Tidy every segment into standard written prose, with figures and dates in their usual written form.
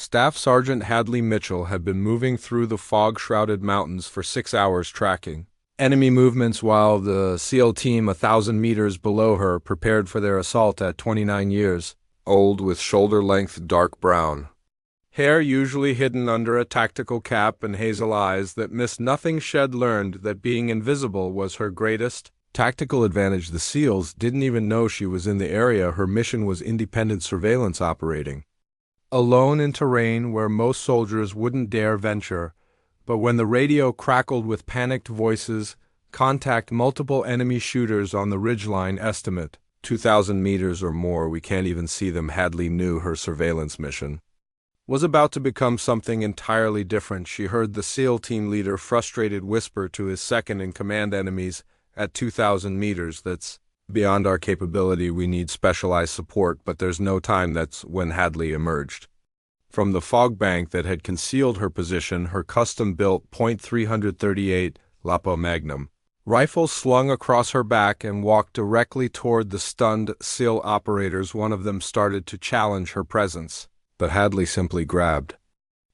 Staff Sergeant Hadley Mitchell had been moving through the fog-shrouded mountains for 6 hours tracking enemy movements while the SEAL team 1,000 meters below her prepared for their assault at 29 years old with shoulder-length dark brown hair usually hidden under a tactical cap and hazel eyes that missed nothing. Shed learned that being invisible was her greatest tactical advantage. The SEALs didn't even know she was in the area. Her mission was independent surveillance, operating alone in terrain where most soldiers wouldn't dare venture. But when the radio crackled with panicked voices, contact multiple enemy shooters on the ridgeline, estimate 2,000 meters or more, we can't even see them. Hadley knew her surveillance mission was about to become something entirely different. She heard the SEAL team leader frustrated whisper to his second-in-command, enemies at 2,000 meters, that's beyond our capability, we need specialized support, but there's no time. That's when Hadley emerged from the fog bank that had concealed her position, her custom-built .338 Lapo Magnum rifle slung across her back, and walked directly toward the stunned SEAL operators. One of them started to challenge her presence, but Hadley simply grabbed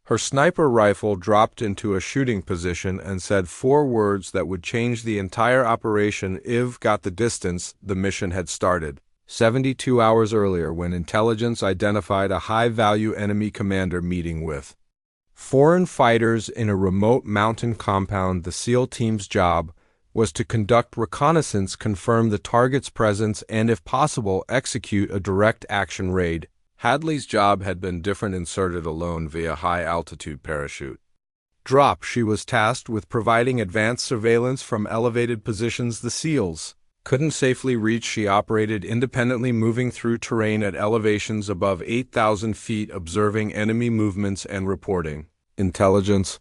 her sniper rifle, dropped into a shooting position, and said 4 words that would change the entire operation. Iv got the distance. The mission had started 72 hours earlier when intelligence identified a high-value enemy commander meeting with foreign fighters in a remote mountain compound. The SEAL team's job was to conduct reconnaissance, confirm the target's presence, and, if possible, execute a direct action raid. Hadley's job had been different. Inserted alone via high-altitude parachute drop, she was tasked with providing advanced surveillance from elevated positions the SEALs couldn't safely reach. She operated independently, moving through terrain at elevations above 8,000 feet, observing enemy movements and reporting intelligence.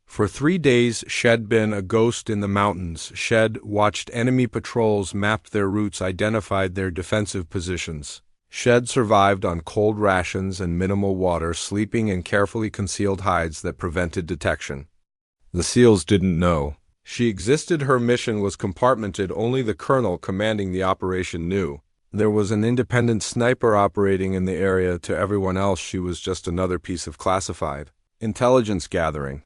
For 3 days, she'd been a ghost in the mountains. She'd watched enemy patrols, mapped their routes, identified their defensive positions. She'd survived on cold rations and minimal water, sleeping in carefully concealed hides that prevented detection. The SEALs didn't know she existed. Her mission was compartmented. Only the colonel commanding the operation knew. There was an independent sniper operating in the area. To everyone else, she was just another piece of classified intelligence gathering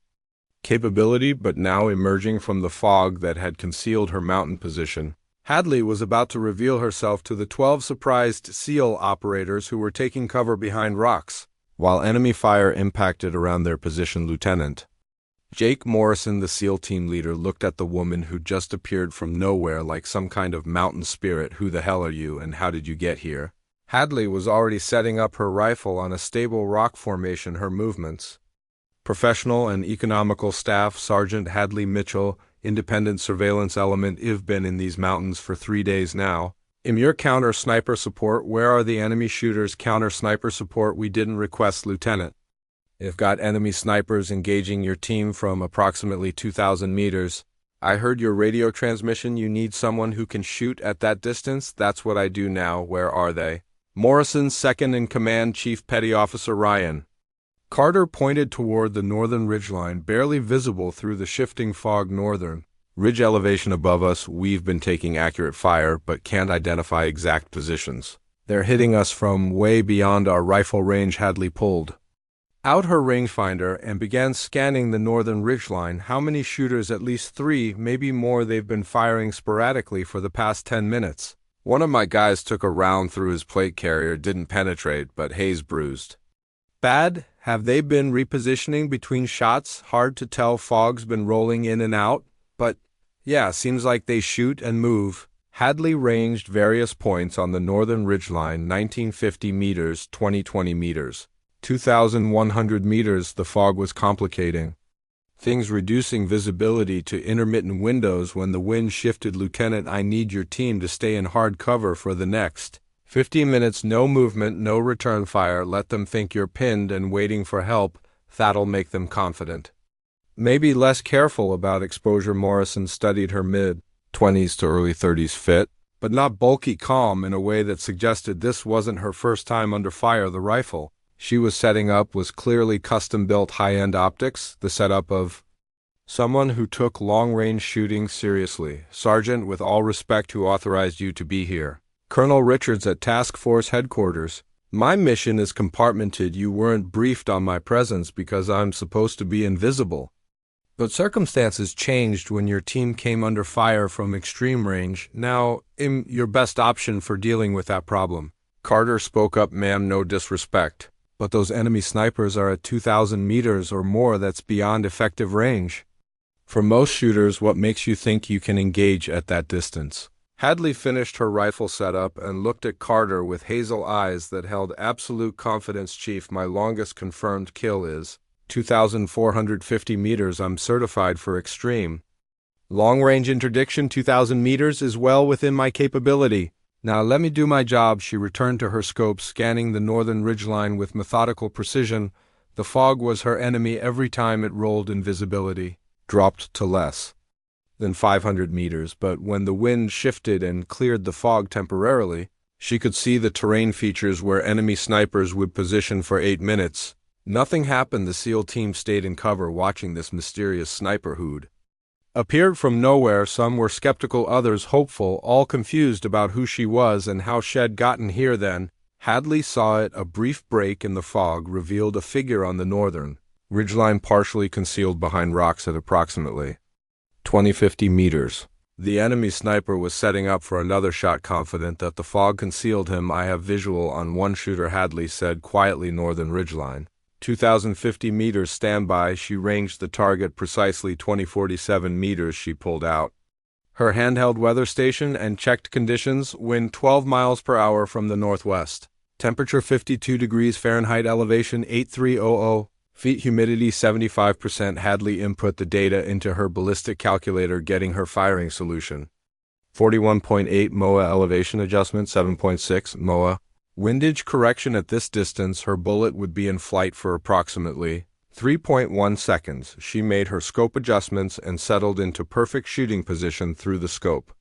capability. But now, emerging from the fog that had concealed her mountain position, Hadley was about to reveal herself to the 12 surprised SEAL operators who were taking cover behind rocks while enemy fire impacted around their position. Lieutenant Jake Morrison, the SEAL team leader, looked at the woman who just appeared from nowhere like some kind of mountain spirit. Who the hell are you, and how did you get here? Hadley was already setting up her rifle on a stable rock formation. Her movements professional and economical. Staff Sergeant Hadley Mitchell, independent surveillance element. I've been in these mountains for 3 days now. Your counter sniper support. Where are the enemy shooters? Counter sniper support. We didn't request, Lieutenant. I've got enemy snipers engaging your team from approximately 2,000 meters. I heard your radio transmission. You need someone who can shoot at that distance. That's what I do now. Where are they? Morrison's second-in-command, Chief Petty Officer Ryan Carter pointed toward the northern ridgeline, barely visible through the shifting fog. Northern ridge elevation above us. We've been taking accurate fire, but can't identify exact positions. They're hitting us from way beyond our rifle range. Hadley pulled out her rangefinder and began scanning the northern ridgeline. How many shooters? At least 3, maybe more. They've been firing sporadically for the past 10 minutes. One of my guys took a round through his plate carrier, didn't penetrate, but haze bruised. Bad? Have they been repositioning between shots? Hard to tell. Fog's been rolling in and out, but yeah, seems like they shoot and move. Hadley ranged various points on the northern ridgeline, 1950 meters, 2020 meters, 2,100 meters. The fog was complicating things, reducing visibility to intermittent windows when the wind shifted. Lieutenant, I need your team to stay in hard cover for the next 15 minutes. No movement, no return fire. Let them think you're pinned and waiting for help. That'll make them confident. Maybe less careful about exposure. Morrison studied her mid-20s to early 30s fit, but not bulky, calm in a way that suggested this wasn't her first time under fire. The rifle she was setting up was clearly custom-built, high-end optics, the setup of someone who took long-range shooting seriously. Sergeant, with all respect, who authorized you to be here? Colonel Richards at Task Force Headquarters. My mission is compartmented. You weren't briefed on my presence because I'm supposed to be invisible. But circumstances changed when your team came under fire from extreme range. Now, I'm your best option for dealing with that problem. Carter spoke up. Ma'am, no disrespect, but those enemy snipers are at 2,000 meters or more. That's beyond effective range. For most shooters, what makes you think you can engage at that distance? Hadley finished her rifle setup and looked at Carter with hazel eyes that held absolute confidence. Chief, my longest confirmed kill is 2,450 meters. I'm certified for extreme long-range interdiction. 2,000 meters is well within my capability. Now let me do my job. She returned to her scope, scanning the northern ridgeline with methodical precision. The fog was her enemy every time it rolled. Invisibility dropped to less than 500 meters, but when the wind shifted and cleared the fog temporarily, she could see the terrain features where enemy snipers would position for 8 minutes. Nothing happened. The SEAL team stayed in cover, watching this mysterious sniper who'd appeared from nowhere. Some were skeptical, others hopeful, all confused about who she was and how she'd gotten here. Then Hadley saw it. A brief break in the fog revealed a figure on the northern ridgeline, partially concealed behind rocks at approximately 20-50 meters. The enemy sniper was setting up for another shot, confident that the fog concealed him. I have visual on one shooter, Hadley said quietly. Northern ridgeline, 2,050 meters, standby. She ranged the target precisely. 2047 meters. She pulled out her handheld weather station and checked conditions. Wind 12 miles per hour from the northwest. Temperature 52 degrees Fahrenheit. Elevation 8300 feet. Humidity 75%. Hadley input the data into her ballistic calculator, getting her firing solution. 41.8 MOA. Elevation adjustment 7.6 MOA. Windage correction. At this distance, her bullet would be in flight for approximately 3.1 seconds. She made her scope adjustments and settled into perfect shooting position through the scope.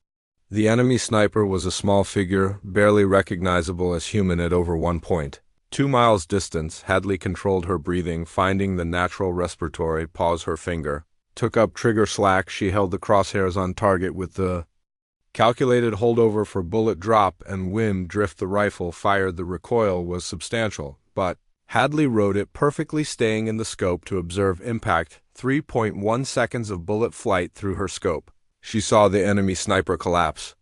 The enemy sniper was a small figure, barely recognizable as human at over 1.2 miles distance. Hadley controlled her breathing, finding the natural respiratory pause. Her finger took up trigger slack. She held the crosshairs on target with the calculated holdover for bullet drop and wind drift. The rifle fired. The recoil was substantial, but Hadley rode it perfectly, staying in the scope to observe impact. 3.1 seconds of bullet flight through her scope. She saw the enemy sniper collapse.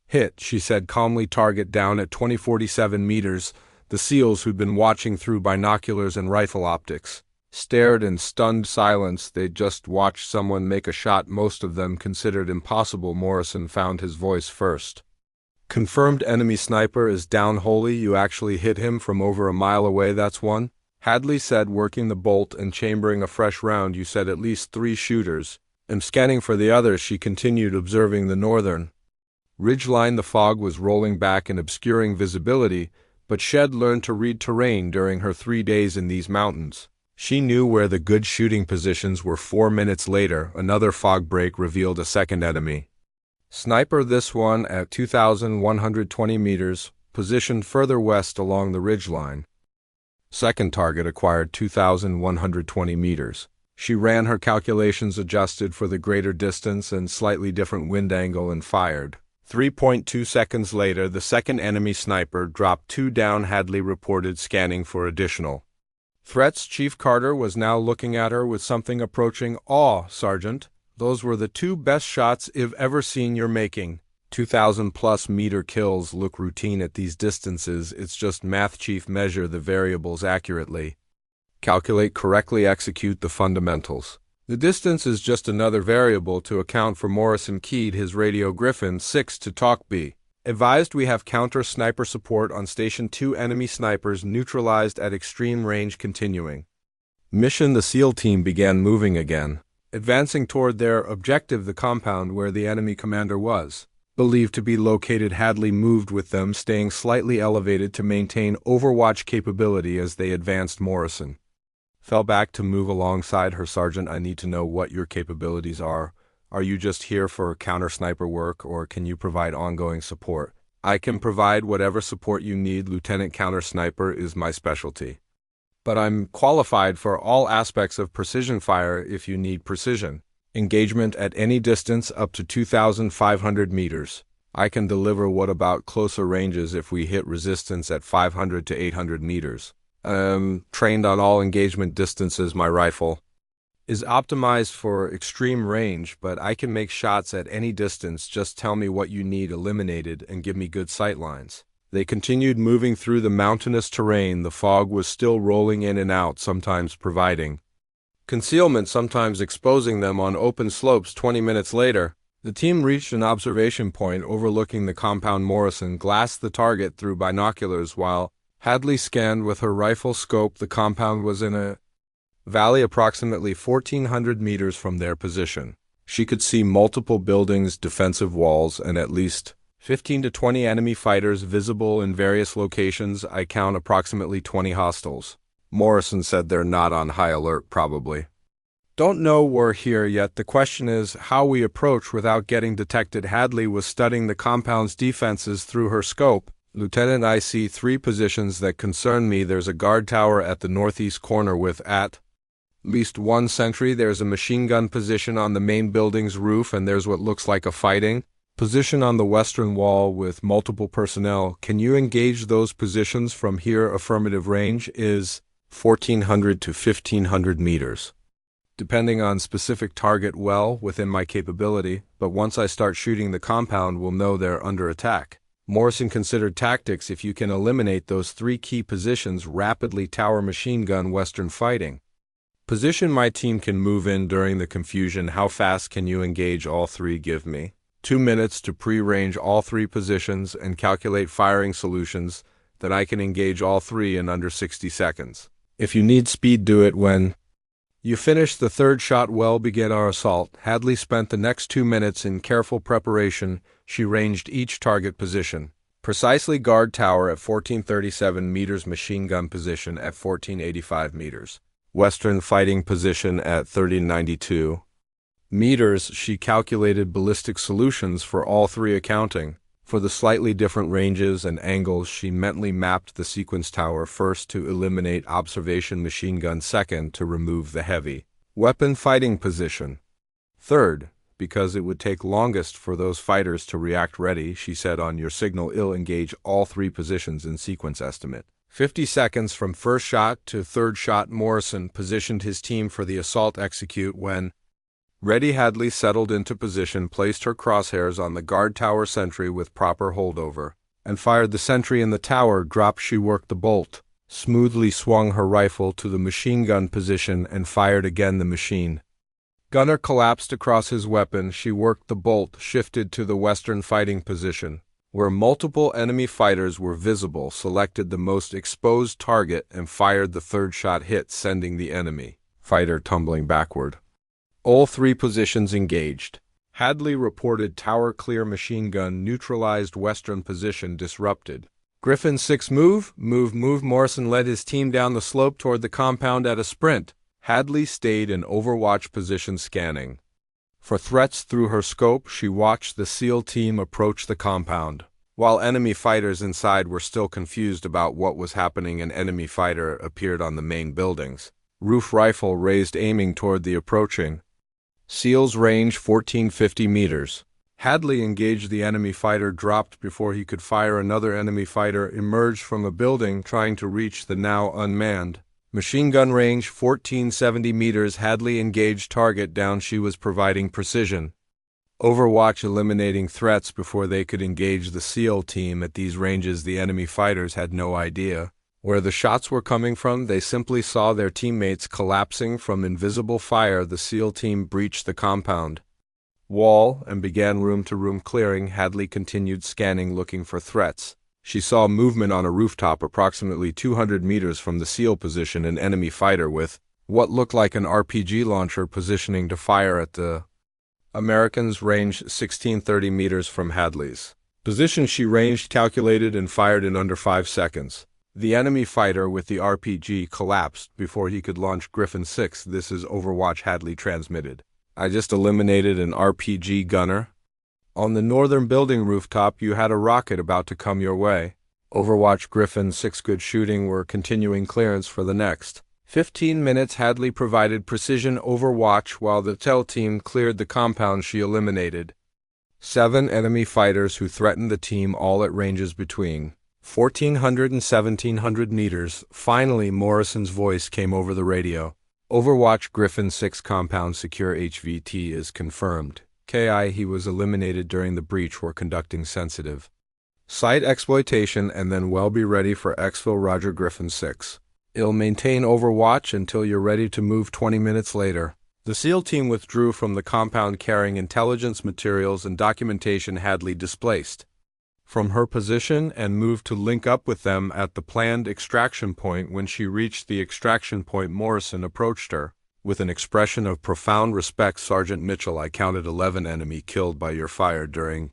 Hit, she said calmly. Target down at 2047 meters. The SEALs, who'd been watching through binoculars and rifle optics, stared in stunned silence. They'd just watched someone make a shot most of them considered impossible. Morrison found his voice first. Confirmed, enemy sniper is down. Holy, you actually hit him from over a mile away. That's one, Hadley said, working the bolt and chambering a fresh round. You said at least 3 shooters. I'm scanning for the others. She continued, observing the northern ridgeline. The fog was rolling back and obscuring visibility, but she'd learned to read terrain during her 3 days in these mountains. She knew where the good shooting positions were. 4 minutes later, another fog break revealed a second enemy sniper, this one at 2,120 meters, positioned further west along the ridgeline. Second target acquired 2,120 meters. She ran her calculations, adjusted for the greater distance and slightly different wind angle, and fired. 3.2 seconds later, the second enemy sniper dropped 2 down. Hadley reported, scanning for additional threats. Chief Carter was now looking at her with something approaching awe. Sergeant, those were the 2 best shots I've ever seen. You're making 2,000+ meter kills look routine at these distances. It's just math, Chief. Measure the variables accurately. Calculate correctly. Execute the fundamentals. The distance is just another variable to account for. Morrison keyed his radio. Griffin 6 to talk. B. Advised, we have counter sniper support on Station 2. Enemy snipers neutralized at extreme range. Continuing mission. The SEAL team began moving again, advancing toward their objective, the compound where the enemy commander was believed to be located. Hadley moved with them, staying slightly elevated to maintain overwatch capability as they advanced. Morrison fell back to move alongside her. Sergeant, I need to know what your capabilities are. Are you just here for counter-sniper work, or can you provide ongoing support? I can provide whatever support you need, Lieutenant. Counter-sniper is my specialty, but I'm qualified for all aspects of precision fire if you need precision engagement at any distance up to 2,500 meters. I can deliver. What about closer ranges if we hit resistance at 500 to 800 meters? Trained on all engagement distances. My rifle is optimized for extreme range, but I can make shots at any distance. Just tell me what you need eliminated and give me good sight lines. They continued moving through the mountainous terrain. The fog was still rolling in and out, sometimes providing concealment, sometimes exposing them on open slopes. 20 minutes later, the team reached an observation point overlooking the compound. Morrison glassed the target through binoculars while Hadley scanned with her rifle scope. The compound was in a valley approximately 1,400 meters from their position. She could see multiple buildings, defensive walls, and at least 15 to 20 enemy fighters visible in various locations. I count approximately 20 hostiles. Morrison said they're not on high alert, probably. Don't know we're here yet. The question is how we approach without getting detected. Hadley was studying the compound's defenses through her scope. Lieutenant, I see 3 positions that concern me. There's a guard tower at the northeast corner with at least 1 sentry. There's a machine gun position on the main building's roof, and there's what looks like a fighting position on the western wall with multiple personnel. Can you engage those positions from here? Affirmative. Range is 1,400 to 1,500 meters. Depending on specific target, well within my capability, but once I start shooting the compound, we'll know they're under attack. Morrison considered tactics. If you can eliminate those 3 key positions rapidly, tower, machine gun, western fighting position, my team can move in during the confusion. How fast can you engage all 3? Give me 2 minutes to pre-range all 3 positions and calculate firing solutions that I can engage all 3 in under 60 seconds. If you need speed, do it when you finish the 3rd shot. Well, begin our assault. Hadley spent the next 2 minutes in careful preparation. She ranged each target position precisely. Guard tower at 1,437 meters, machine gun position at 1,485 meters, western fighting position at 1,392 meters. She calculated ballistic solutions for all 3, accounting for the slightly different ranges and angles. She mentally mapped the sequence: tower first to eliminate observation, machine gun second to remove the heavy weapon fighting position, third because it would take longest for those fighters to react. Ready, she said. On your signal, engage all 3 positions in sequence. Estimate 50 seconds from first shot to 3rd shot. Morrison positioned his team for the assault. Execute when ready. Hadley settled into position, placed her crosshairs on the guard tower sentry with proper holdover, and fired. The sentry in the tower dropped. She worked the bolt, smoothly swung her rifle to the machine gun position, and fired again. The machine gunner collapsed across his weapon. She worked the bolt, shifted to the western fighting position, where multiple enemy fighters were visible, selected the most exposed target, and fired. The 3rd shot hit, sending the enemy fighter tumbling backward. All 3 positions engaged. Hadley reported tower clear, machine gun neutralized, western position disrupted. Griffin 6, move. Morrison led his team down the slope toward the compound at a sprint. Hadley stayed in overwatch position, scanning for threats through her scope. She watched the SEAL team approach the compound. While enemy fighters inside were still confused about what was happening, an enemy fighter appeared on the main building's roof, rifle raised, aiming toward the approaching SEALs. Range 1,450 meters. Hadley engaged the enemy fighter, dropped before he could fire. Another enemy fighter emerged from a building, trying to reach the now unmanned machine gun. Range 1,470 meters. Hadley engaged target down. She was providing precision overwatch, eliminating threats before they could engage the SEAL team. At these ranges, the enemy fighters had no idea where the shots were coming from. They simply saw their teammates collapsing from invisible fire. The SEAL team breached the compound wall and began room-to-room clearing. Hadley continued scanning, looking for threats. She saw movement on a rooftop approximately 200 meters from the SEAL position, an enemy fighter with what looked like an RPG launcher positioning to fire at the Americans. Range 1,630 meters from Hadley's position. She ranged, calculated, and fired in under 5 seconds. The enemy fighter with the RPG collapsed before he could launch Griffin 6. This is Overwatch, Hadley transmitted. I just eliminated an RPG gunner. On the northern building rooftop, you had a rocket about to come your way. Overwatch, Griffin 6, good shooting. We're continuing clearance for the next 15 minutes. Hadley provided precision overwatch while the TEL team cleared the compound. She eliminated 7 enemy fighters who threatened the team, all at ranges between 1,400 and 1,700 meters. Finally, Morrison's voice came over the radio. Overwatch Griffin 6 compound secure, HVT is confirmed. KI, he was eliminated during the breach. We're conducting sensitive site exploitation and then well be ready for exfil. Roger. Griffin 6. It'll maintain Overwatch until you're ready to move 20 minutes later. The SEAL team withdrew from the compound carrying intelligence materials and documentation. Hadley displaced from her position and moved to link up with them at the planned extraction point. When she reached the extraction point, Morrison approached her with an expression of profound respect. Sergeant Mitchell, I counted 11 enemy killed by your fire during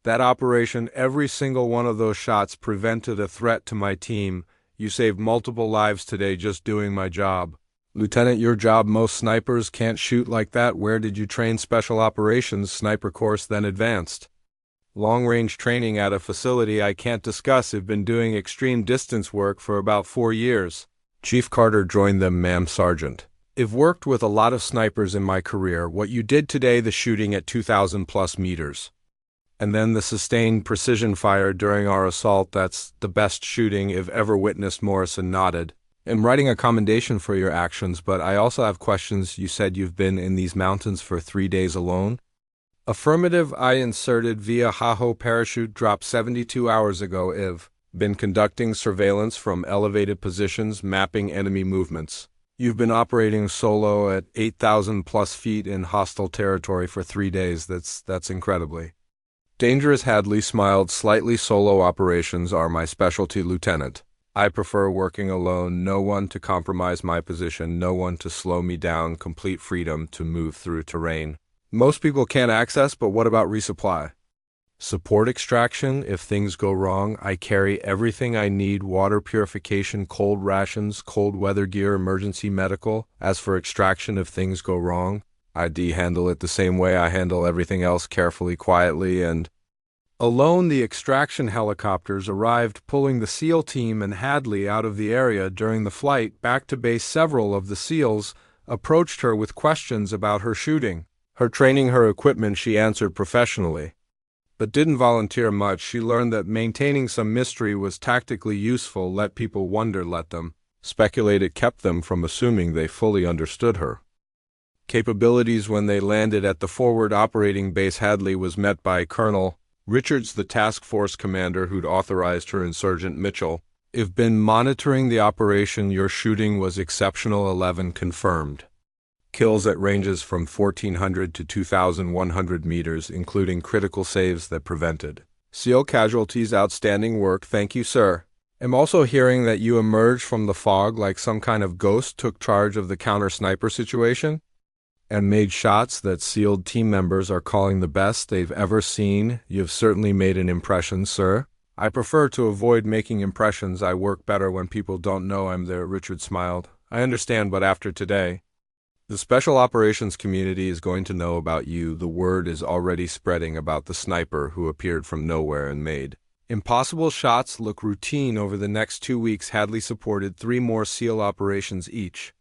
that operation. Every single one of those shots prevented a threat to my team. You saved multiple lives today just doing my job. Lieutenant, your job. Most snipers can't shoot like that. Where did you train? Special Operations Sniper Course, then Advanced Long-Range Training at a facility I can't discuss. I've been doing extreme distance work for about 4 years. Chief Carter joined them, ma'am. Sergeant, I've worked with a lot of snipers in my career. What you did today, the shooting at 2,000 plus meters, and then the sustained precision fire during our assault, that's the best shooting I've ever witnessed. Morrison nodded. I'm writing a commendation for your actions, but I also have questions. You said you've been in these mountains for 3 days alone? Affirmative. I inserted via HAHO parachute drop 72 hours ago. I've been conducting surveillance from elevated positions, mapping enemy movements. You've been operating solo at 8,000 plus feet in hostile territory for 3 days. That's incredibly dangerous. Hadley smiled slightly. Solo operations are my specialty, Lieutenant. I prefer working alone. No one to compromise my position, no one to slow me down. Complete freedom to move through terrain most people can't access. But what about resupply? Support extraction. If things go wrong, I carry everything I need. Water purification, cold rations, cold weather gear, emergency medical. As for extraction, if things go wrong, I'd handle it the same way I handle everything else, carefully, quietly, and alone. The extraction helicopters arrived, pulling the SEAL team and Hadley out of the area. During the flight back to base, several of the SEALs approached her with questions about her shooting, her training, her equipment. She answered professionally, but didn't volunteer much. She learned that maintaining some mystery was tactically useful. Let people wonder, let them speculate. It kept them from assuming they fully understood her capabilities. When they landed at the forward operating base, Hadley was met by Colonel Richards, the task force commander who'd authorized her, and Sergeant Mitchell. I've been monitoring the operation. Your shooting was exceptional. 11 confirmed kills at ranges from 1,400 to 2,100 meters, including critical saves that prevented SEAL casualties. Outstanding work. Thank you, sir. I'm also hearing that you emerged from the fog like some kind of ghost, took charge of the counter-sniper situation, and made shots that SEAL team members are calling the best they've ever seen. You've certainly made an impression, sir. I prefer to avoid making impressions. I work better when people don't know I'm there. Richard smiled. I understand, but after today, the special operations community is going to know about you. The word is already spreading about the sniper who appeared from nowhere and made impossible shots look routine. Over the next 2 weeks, Hadley supported 3 more SEAL operations each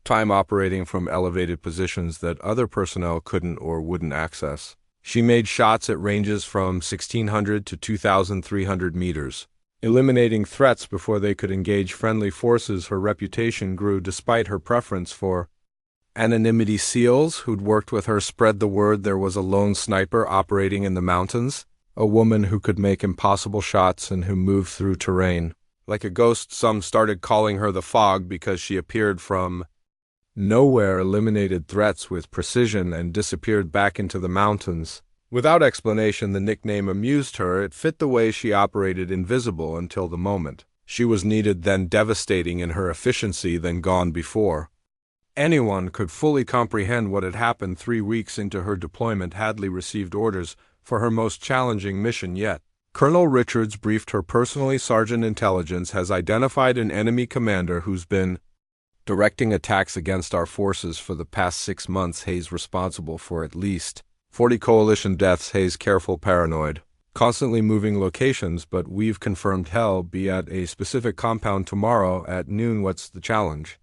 time, operating from elevated positions that other personnel couldn't or wouldn't access. She made shots at ranges from 1,600 to 2,300 meters, eliminating threats before they could engage friendly forces. Her reputation grew despite her preference for anonymity. SEALs who'd worked with her spread the word there was a lone sniper operating in the mountains, a woman who could make impossible shots and who moved through terrain like a ghost. Some started calling her the Fog because she appeared from nowhere, eliminated threats with precision, and disappeared back into the mountains without explanation. The nickname amused her. It fit the way she operated, invisible until the moment she was needed, then devastating in her efficiency, then gone before anyone could fully comprehend what had happened. 3 weeks into her deployment, Hadley received orders for her most challenging mission yet. Colonel Richards briefed her personally. Sergeant Intelligence has identified an enemy commander who's been directing attacks against our forces for the past 6 months. Hayes responsible for at least 40 coalition deaths. Hayes careful, paranoid, constantly moving locations, but we've confirmed he'll be at a specific compound tomorrow at noon. What's the challenge?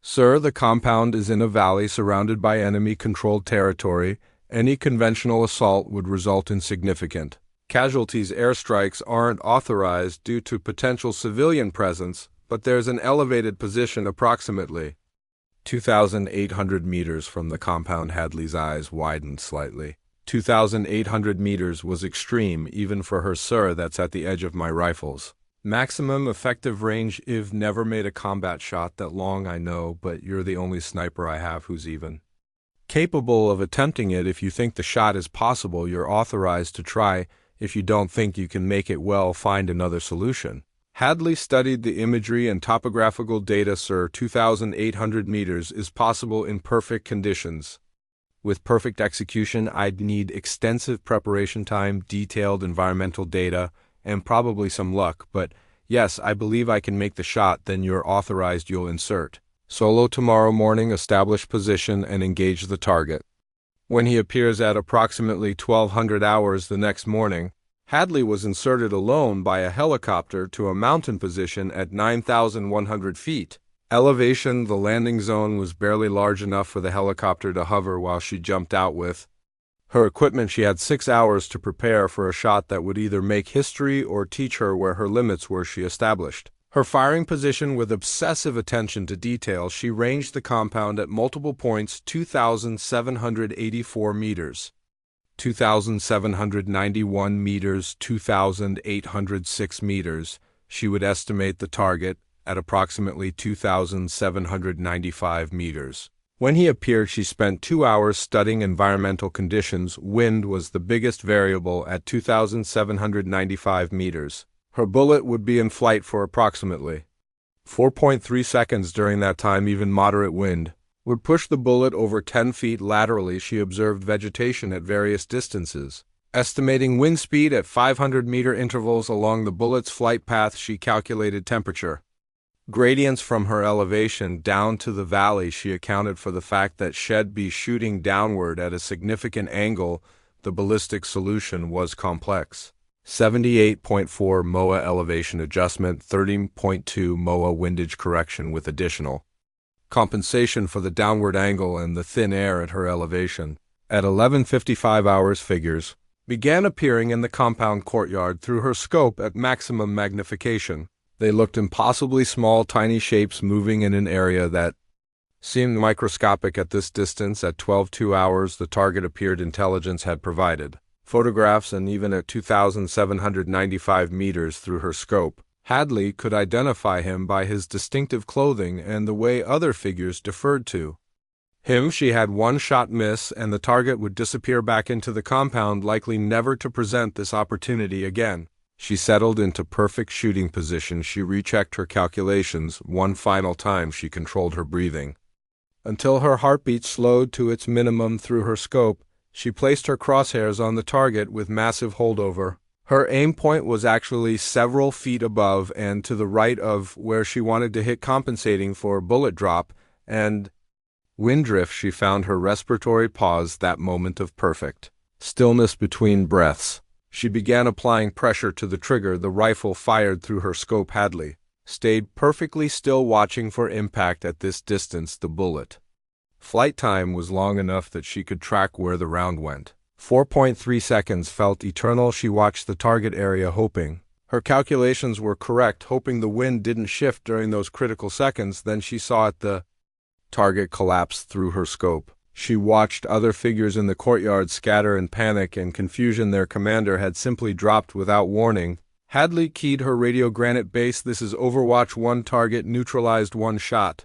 Sir, the compound is in a valley surrounded by enemy-controlled territory. Any conventional assault would result in significant casualties. Airstrikes aren't authorized due to potential civilian presence, but there's an elevated position approximately 2,800 meters from the compound. Hadley's eyes widened slightly. 2,800 meters was extreme, even for her, sir. That's at the edge of my rifles. Maximum effective range. I've never made a combat shot that long, I know, but you're the only sniper I have who's even capable of attempting it. If you think the shot is possible, you're authorized to try. If you don't think you can make it, well, find another solution. Hadley studied the imagery and topographical data, sir. 2,800 meters is possible in perfect conditions. With perfect execution, I'd need extensive preparation time, detailed environmental data, and probably some luck, but yes, I believe I can make the shot. Then you're authorized. You'll insert solo tomorrow morning, establish position, and engage the target. When he appears at approximately 1200 hours the next morning, Hadley was inserted alone by a helicopter to a mountain position at 9,100 feet elevation. The landing zone was barely large enough for the helicopter to hover while she jumped out with her equipment. She had 6 hours to prepare for a shot that would either make history or teach her where her limits were. She established her firing position with obsessive attention to detail. She ranged the compound at multiple points: 2,784 meters, 2,791 meters, 2,806 meters. She would estimate the target at approximately 2,795 meters. When he appeared, she spent 2 hours studying environmental conditions. Wind was the biggest variable at 2,795 meters. Her bullet would be in flight for approximately 4.3 seconds. During that time, even moderate wind would push the bullet over 10 feet laterally. She observed vegetation at various distances, estimating wind speed at 500-meter intervals along the bullet's flight path. She calculated temperature gradients from her elevation down to the valley. She accounted for the fact that she'd be shooting downward at a significant angle. The ballistic solution was complex. 78.4 MOA elevation adjustment, 30.2 MOA windage correction with additional compensation for the downward angle and the thin air at her elevation. At 11:55 hours, figures began appearing in the compound courtyard through her scope at maximum magnification. They looked impossibly small, tiny shapes moving in an area that seemed microscopic at this distance. At 12:02 hours, the target appeared. Intelligence had provided photographs, and even at 2,795 meters through her scope, Hadley could identify him by his distinctive clothing and the way other figures deferred to him. She had one shot miss, and the target would disappear back into the compound, likely never to present this opportunity again. She settled into perfect shooting position. She rechecked her calculations one final time. She controlled her breathing until her heartbeat slowed to its minimum through her scope. She placed her crosshairs on the target with massive holdover. Her aim point was actually several feet above and to the right of where she wanted to hit, compensating for bullet drop and wind drift. She found her respiratory pause, that moment of perfect stillness between breaths. She began applying pressure to the trigger. The rifle fired through her scope. Hadley stayed perfectly still, watching for impact. At this distance, the bullet flight time was long enough that she could track where the round went. 4.3 seconds felt eternal. She watched the target area, hoping her calculations were correct, hoping the wind didn't shift during those critical seconds. Then she saw it. The target collapsed through her scope. She watched other figures in the courtyard scatter in panic and confusion. Their commander had simply dropped without warning. Hadley keyed her radio. Granite Base, this is Overwatch 1. Target neutralized. One shot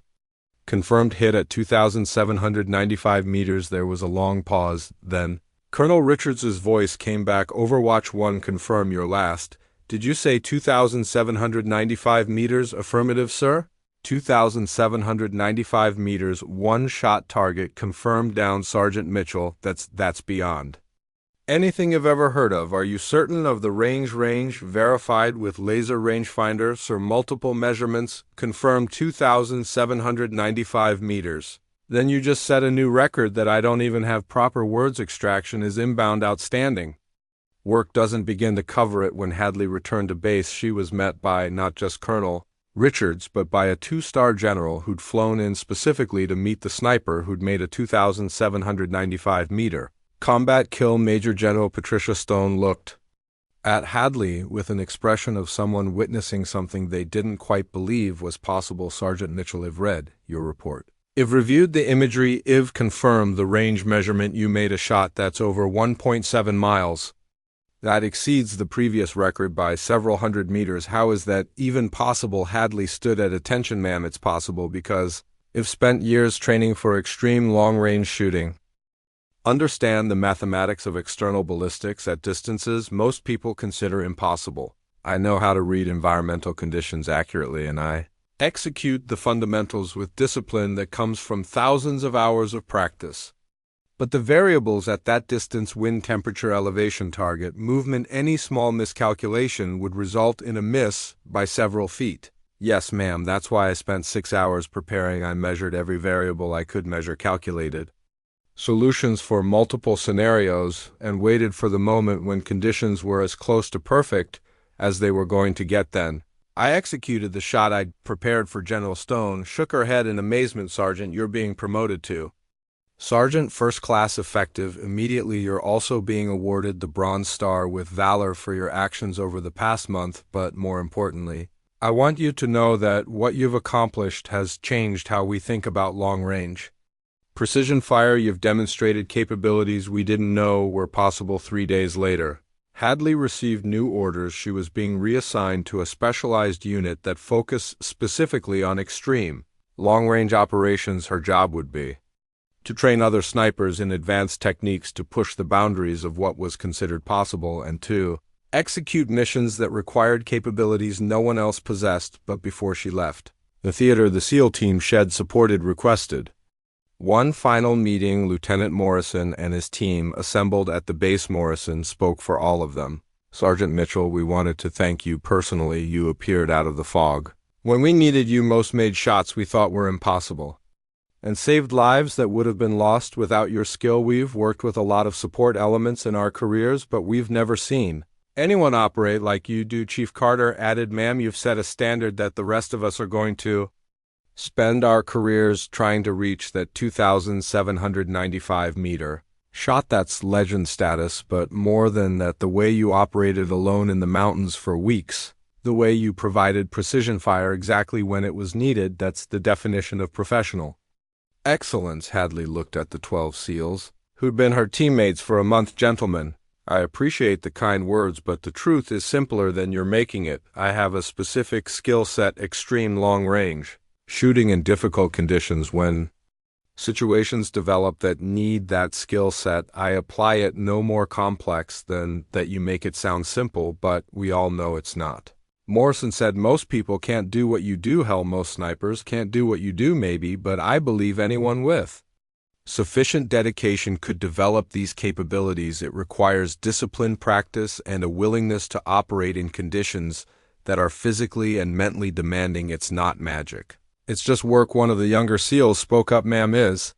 confirmed. Hit at 2,795 meters. There was a long pause. Then Colonel Richards's voice came back. Overwatch 1, confirm your last. Did you say 2,795 meters? Affirmative, sir. 2,795 meters, one shot target confirmed. Down, Sergeant Mitchell. That's beyond anything you've ever heard of. Are you certain of the range? Verified with laser rangefinder, sir. Multiple measurements confirmed. 2,795 meters. Then you just set a new record that I don't even have proper words. Extraction is inbound. Outstanding. Work doesn't begin to cover it. When Hadley returned to base, she was met by not just Colonel Richards, but by a 2-star general who'd flown in specifically to meet the sniper who'd made a 2,795-meter Combat Kill Major General Patricia Stone looked at Hadley with an expression of someone witnessing something they didn't quite believe was possible. Sergeant Mitchell, I've read your report. I've reviewed the imagery. I've confirmed the range measurement. You made a shot that's over 1.7 miles. That exceeds the previous record by several hundred meters. How is that even possible? Hadley stood at attention. Ma'am, it's possible because I've spent years training for extreme long-range shooting. Understand the mathematics of external ballistics at distances most people consider impossible. I know how to read environmental conditions accurately, and I execute the fundamentals with discipline that comes from thousands of hours of practice. But the variables at that distance, wind, temperature, elevation, target, movement, any small miscalculation would result in a miss by several feet. Yes, ma'am, that's why I spent 6 hours preparing. I measured every variable I could measure, calculated solutions for multiple scenarios, and waited for the moment when conditions were as close to perfect as they were going to get. Then I executed the shot I'd prepared for. General Stone shook her head in amazement. Sergeant, you're being promoted to Sergeant, first class, effective immediately. You're also being awarded the Bronze Star with Valor for your actions over the past month, but more importantly, I want you to know that what you've accomplished has changed how we think about long-range precision fire. You've demonstrated capabilities we didn't know were possible. 3 days later, Hadley received new orders. She was being reassigned to a specialized unit that focused specifically on extreme, long-range operations. Her job would be to train other snipers in advanced techniques to push the boundaries of what was considered possible and to execute missions that required capabilities no one else possessed. But before she left the theater, the SEAL team requested one final meeting. Lieutenant Morrison and his team assembled at the base. Morrison spoke for all of them. Sergeant Mitchell, we wanted to thank you personally. You appeared out of the fog when we needed you most, made shots we thought were impossible, and saved lives that would have been lost without your skill. We've worked with a lot of support elements in our careers, but we've never seen anyone operate like you do. Chief Carter added, ma'am, you've set a standard that the rest of us are going to spend our careers trying to reach. That 2,795 meter shot, that's legend status. But more than that, the way you operated alone in the mountains for weeks, the way you provided precision fire exactly when it was needed, that's the definition of professional excellence. Hadley looked at the 12 SEALs who'd been her teammates for a month. Gentlemen, I appreciate the kind words, but the truth is simpler than you're making it. I have a specific skill set, extreme long range shooting in difficult conditions. When situations develop that need that skill set, I apply it. No more complex than that. You make it sound simple, but we all know it's not. Morrison said, most people can't do what you do. Hell, most snipers can't do what you do, maybe, but I believe anyone with sufficient dedication could develop these capabilities. It requires discipline, practice, and a willingness to operate in conditions that are physically and mentally demanding. It's not magic. It's just work. One of the younger SEALs spoke up, ma'am, is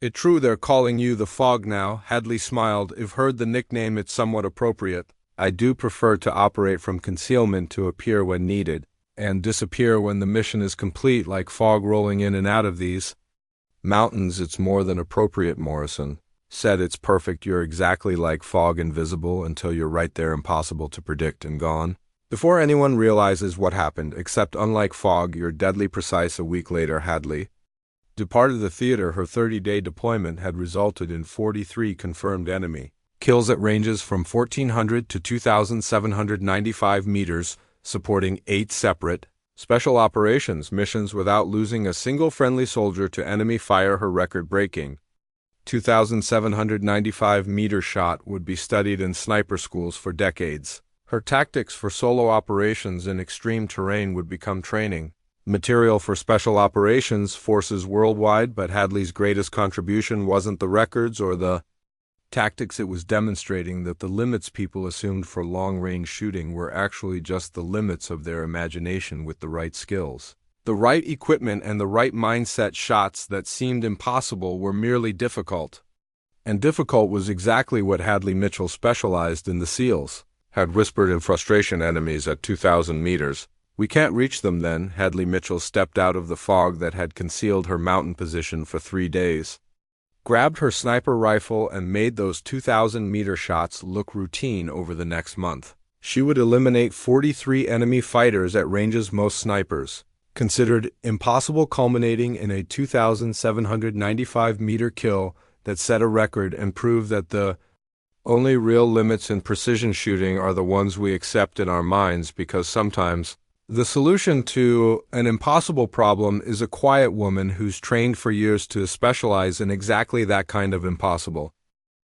it true they're calling you the Fog now? Hadley smiled. I've heard the nickname. It's somewhat appropriate. I do prefer to operate from concealment, to appear when needed and disappear when the mission is complete, like fog rolling in and out of these mountains. It's more than appropriate, Morrison said. It's perfect. You're exactly like fog, invisible until you're right there, impossible to predict, and gone before anyone realizes what happened. Except unlike fog, you're deadly precise. A week later, Hadley departed the theater. Her 30-day deployment had resulted in 43 confirmed enemy kills at ranges from 1,400 to 2,795 meters, supporting 8 separate special operations missions without losing a single friendly soldier to enemy fire. Her record-breaking 2,795-meter shot would be studied in sniper schools for decades. Her tactics for solo operations in extreme terrain would become training material for special operations forces worldwide. But Hadley's greatest contribution wasn't the records or the tactics. It was demonstrating that the limits people assumed for long-range shooting were actually just the limits of their imagination. With the right skills, the right equipment, and the right mindset, shots that seemed impossible were merely difficult. And difficult was exactly what Hadley Mitchell, specialized in the SEALs, had whispered in frustration. Enemies at 2,000 meters. We can't reach them. Then Hadley Mitchell stepped out of the fog that had concealed her mountain position for 3 days. grabbed her sniper rifle and made those 2,000-meter shots look routine over the next month. She would eliminate 43 enemy fighters at ranges most snipers considered impossible, culminating in a 2,795-meter kill that set a record and proved that the only real limits in precision shooting are the ones we accept in our minds, because sometimes the solution to an impossible problem is a quiet woman who's trained for years to specialize in exactly that kind of impossible.